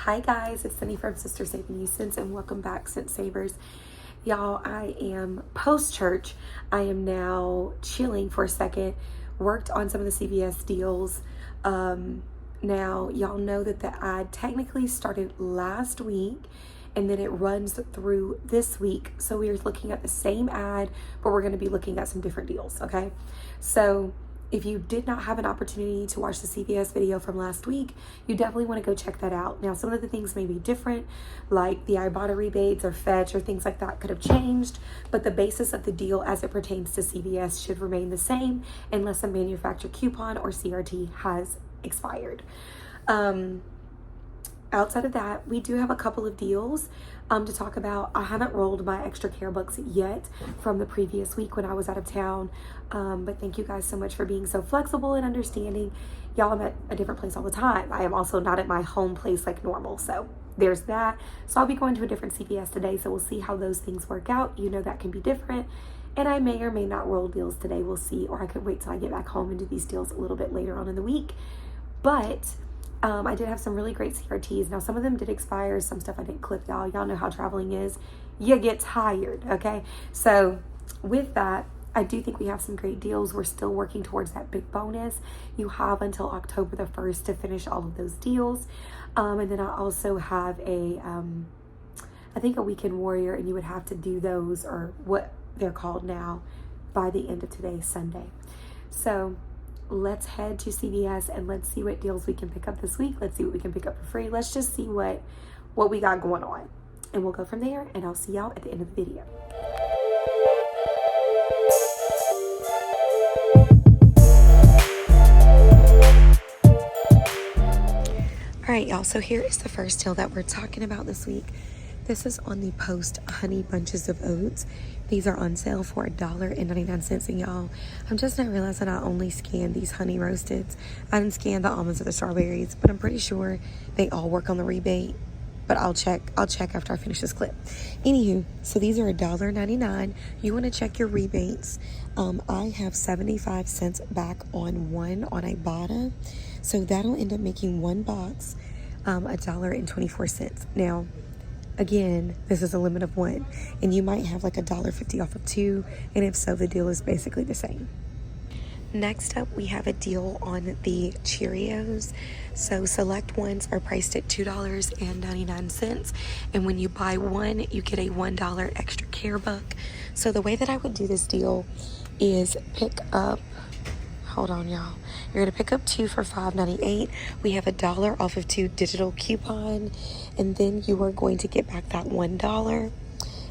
Hi guys, it's Cindy from Sister Saving You Sense, and welcome back, Sense Savers. Y'all, I am post-church. I am now chilling for a second. Worked on some of the CVS deals. Now, y'all know that the ad technically started last week, and then it runs through this week. So we are looking at the same ad, but we're going to be looking at some different deals, okay? So if you did not have an opportunity to watch the CVS video from last week, you definitely want to go check that out. Now, some of the things may be different, like the Ibotta rebates or fetch or things like that could have changed, but the basis of the deal as it pertains to CVS should remain the same unless a manufacturer coupon or CRT has expired. Outside of that, we do have a couple of deals to talk about. I haven't rolled my extra care books yet from the previous week when I was out of town, but thank you guys so much for being so flexible and understanding. Y'all, I'm at a different place all the time. I am also not at my home place like normal, so there's that. So I'll be going to a different CVS today, so we'll see how those things work out. You know, that can be different, and I may or may not roll deals today. We'll see, or I could wait till I get back home and do these deals a little bit later on in the week. But I did have some really great CRTs. Now, some of them did expire. Some stuff I didn't clip, y'all. Y'all know how traveling is. You get tired, okay? So with that, I do think we have some great deals. We're still working towards that big bonus. You have until October the 1st to finish all of those deals. And then I also have I think a Weekend Warrior, and you would have to do those, or what they're called now, by the end of today, Sunday. So let's head to CVS and let's see what deals we can pick up this week. Let's see what we can pick up for free. Let's just see what we got going on, and we'll go from there, and I'll see y'all at the end of the video. All right, y'all, so here is the first deal that we're talking about this week. This is on the Post Honey Bunches of Oats. These are on sale for $1.99. And y'all, I'm just not realizing I only scanned these honey roasteds. I didn't scan the almonds or the strawberries, but I'm pretty sure they all work on the rebate. But I'll check after I finish this clip. Anywho, so these are $1.99. You want to check your rebates. I have 75 cents back on one on Ibotta. So that'll end up making one box $1.24. Now, again, this is a limit of one, and you might have like $1.50 off of two, and if so, the deal is basically the same. Next up, we have a deal on the Cheerios. So select ones are priced at $2.99, and when you buy one, you get a $1 extra care buck. So the way that I would do this deal is pick up, hold on, y'all. You're going to pick up two for $5.98. We have $1 off of two digital coupon, and then you are going to get back that $1.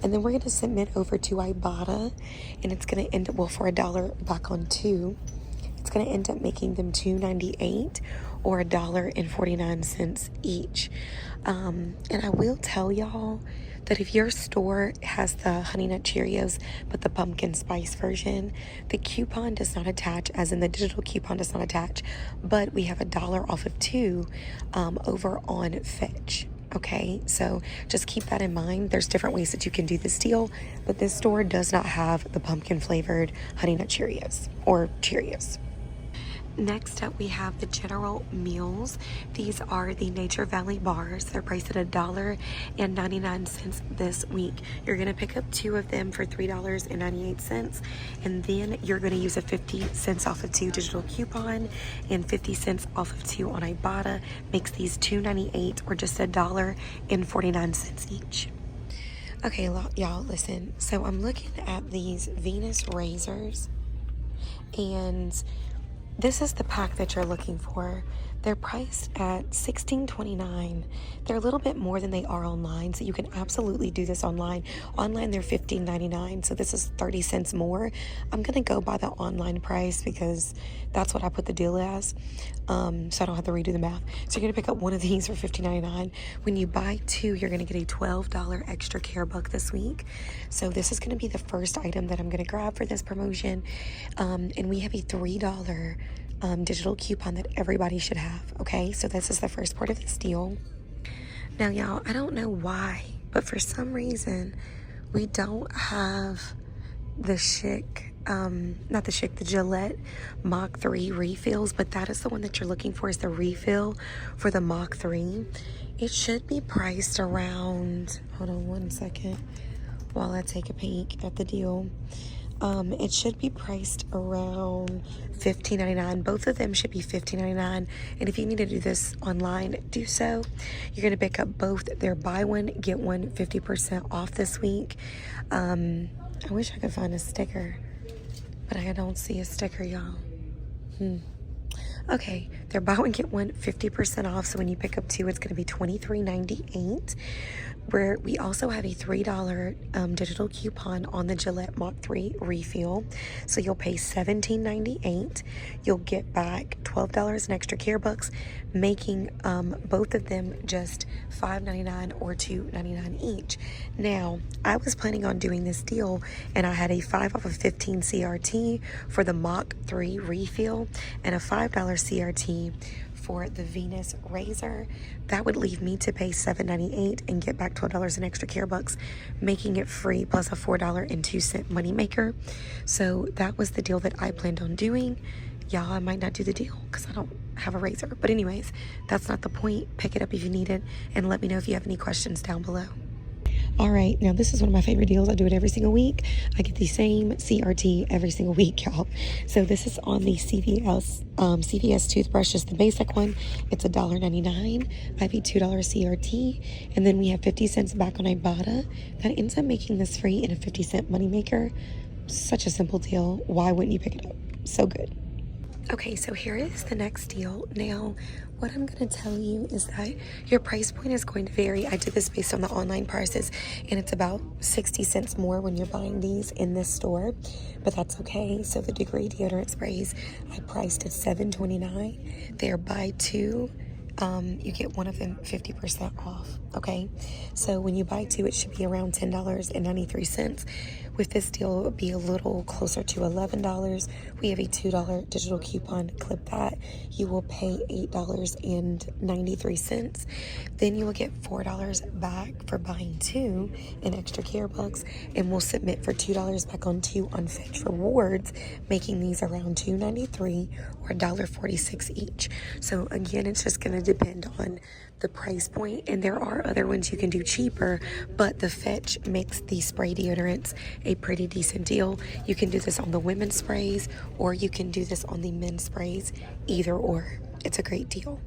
And then we're going to submit over to Ibotta, and it's going to end up, well, for $1 back on two, it's going to end up making them $2.98 or $1.49 each. And I will tell y'all that if your store has the Honey Nut Cheerios but the pumpkin spice version, the coupon does not attach, as in the digital coupon does not attach, but we have $1 off of two over on Fetch. Okay, so just keep that in mind. There's different ways that you can do this deal, but this store does not have the pumpkin flavored Honey Nut Cheerios or Cheerios. Next up, we have the General Meals. These are the Nature Valley bars. They're priced at $1.99 this week. You're going to pick up two of them for $3.98, and then you're going to use a 50 cents off of two digital coupon and 50 cents off of two on Ibotta. Makes these $2.98 or just $1.49 each. Okay, y'all, listen. So I'm looking at these Venus razors, and this is the pack that you're looking for. They're priced at $16.29. They're a little bit more than they are online, so you can absolutely do this online. Online, they're $15.99, so this is 30 cents more. I'm going to go by the online price because that's what I put the deal as, so I don't have to redo the math. So you're going to pick up one of these for $15.99. When you buy two, you're going to get a $12 extra care buck this week. So this is going to be the first item that I'm going to grab for this promotion, and we have a $3 digital coupon that everybody should have. Okay, so this is the first part of this deal. Now, y'all, I don't know why, but for some reason we don't have the the Gillette Mach3 refills, but that is the one that you're looking for, is the refill for the Mach3. It should be priced around, hold on one second while I take a peek at the deal. It should be priced around $15.99. Both of them should be $15.99. And if you need to do this online, do so. You're going to pick up both their buy one, get one 50% off this week. I wish I could find a sticker, but I don't see a sticker, y'all. Okay, they're buy one, get one 50% off. So when you pick up two, it's going to be $23.98. Where we also have a $3 digital coupon on the Gillette Mach3 refill. So you'll pay $17.98. You'll get back $12 in extra care bucks, making both of them just $5.99 or $2.99 each. Now, I was planning on doing this deal, and I had a 5 off of 15 CRT for the Mach3 refill and a $5 CRT for the Venus razor. That would leave me to pay $7.98 and get back $12 in extra care bucks, making it free plus a $4.02 moneymaker. So that was the deal that I planned on doing. Y'all, I might not do the deal because I don't have a razor. But anyways, that's not the point. Pick it up if you need it, and let me know if you have any questions down below. All right, now this is one of my favorite deals. I do it every single week. I get the same CRT every single week, y'all. So this is on the CVS toothbrushes, the basic one. It's $1.99. I have a $2 CRT, and then we have 50 cents back on Ibotta. That ends up making this free and a 50-cent moneymaker. Such a simple deal. Why wouldn't you pick it up? So good. Okay, so here is the next deal. Now, what I'm going to tell you is that your price point is going to vary. I did this based on the online prices, and it's about 60 cents more when you're buying these in this store, but that's okay. So the Degree deodorant sprays, I priced at $7.29. They're buy two. You get one of them 50% off, okay? So when you buy two, it should be around $10.93. With this deal, it would be a little closer to $11. We have a $2 digital coupon. Clip that. You will pay $8.93. Then you will get $4 back for buying two in extra care bucks, and we'll submit for $2 back on two on Fetch Rewards, making these around $2.93 or $1.46 each. So again, it's just going to depend on the price point, and there are other ones you can do cheaper, but the Fetch makes the spray deodorants a pretty decent deal. You can do this on the women's sprays, or you can do this on the men's sprays. Either or, it's a great deal.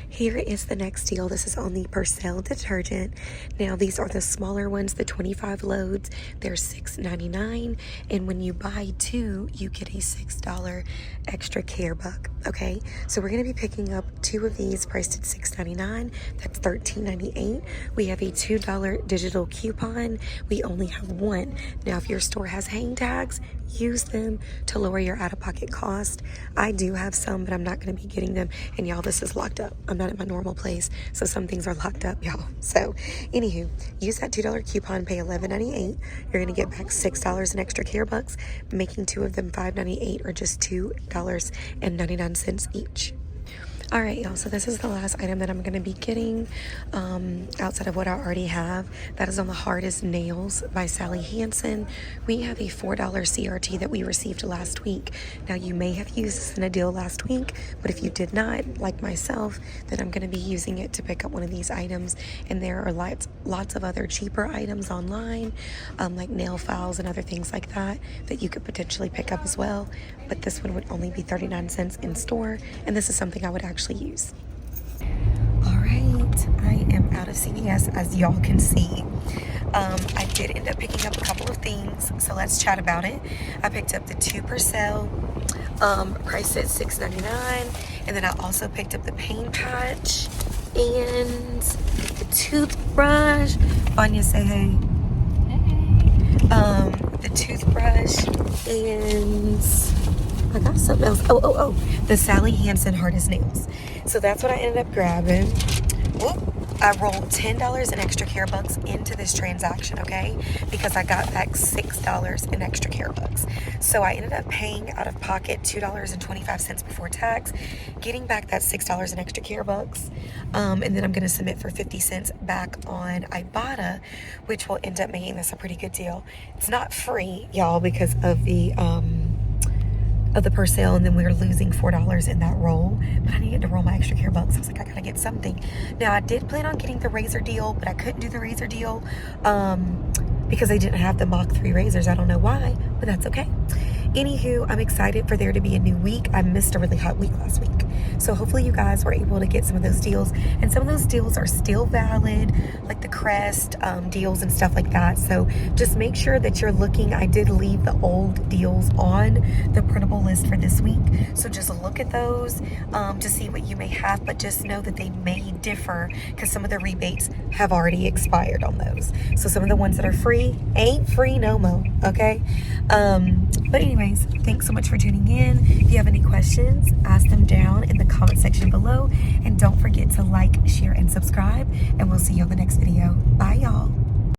Here is the next deal. This is on the Persil detergent. Now, these are the smaller ones, the 25 loads. They're $6.99, and when you buy two, you get a $6 extra care buck, okay? So we're going to be picking up two of these priced at $6.99. That's $13.98. We have a $2 digital coupon. We only have one. Now, if your store has hang tags, use them to lower your out-of-pocket cost. I do have some, but I'm not going to be getting them. And y'all, this is locked up. I'm not at my normal place, so some things are locked up, y'all. So, anywho, use that $2 coupon, pay $11.98. You're going to get back $6 in extra care bucks, making two of them $5.98 or just $2.99 each. All right, y'all, so this is the last item that I'm going to be getting outside of what I already have. That is on the Hardest Nails by Sally Hansen. We have a $4 CRT that we received last week. Now, you may have used this in a deal last week, but if you did not, like myself, then I'm going to be using it to pick up one of these items. And there are lots of other cheaper items online, like nail files and other things like that you could potentially pick up as well. But this one would only be 39 cents in store, and this is something I would actually use. All right, I am out of CVS, as y'all can see. I did end up picking up a couple of things, so let's chat about it. I picked up the 2 Persil, priced at $6.99, and then I also picked up the pain patch and the toothbrush. Vanya, say hey. The toothbrush, and I got something else. Oh, the Sally Hansen Hardest Nails. So that's what I ended up grabbing. Whoop. I rolled $10 in extra care bucks into this transaction, okay? Because I got back $6 in extra care bucks. So I ended up paying out of pocket $2.25 before tax, getting back that $6 in extra care bucks. And then I'm going to submit for 50 cents back on Ibotta, which will end up making this a pretty good deal. It's not free, y'all, because of the of the Persil, and then we were losing $4 in that roll. But I needed to roll my extra care bucks. I was like, I gotta get something. Now I did plan on getting the razor deal, but I couldn't do the razor deal because they didn't have the Mach 3 razors. I don't know why, but that's okay. Anywho, I'm excited for there to be a new week. I missed a really hot week last week. So hopefully you guys were able to get some of those deals. And some of those deals are still valid, like the Crest deals and stuff like that. So just make sure that you're looking. I did leave the old deals on the printable list for this week. So just look at those to see what you may have. But just know that they may differ because some of the rebates have already expired on those. So some of the ones that are free ain't free no more, okay? But anyways, thanks so much for tuning in. If you have any questions, ask them down in the comment section below. And don't forget to like, share, and subscribe. And we'll see you on the next video. Bye, y'all.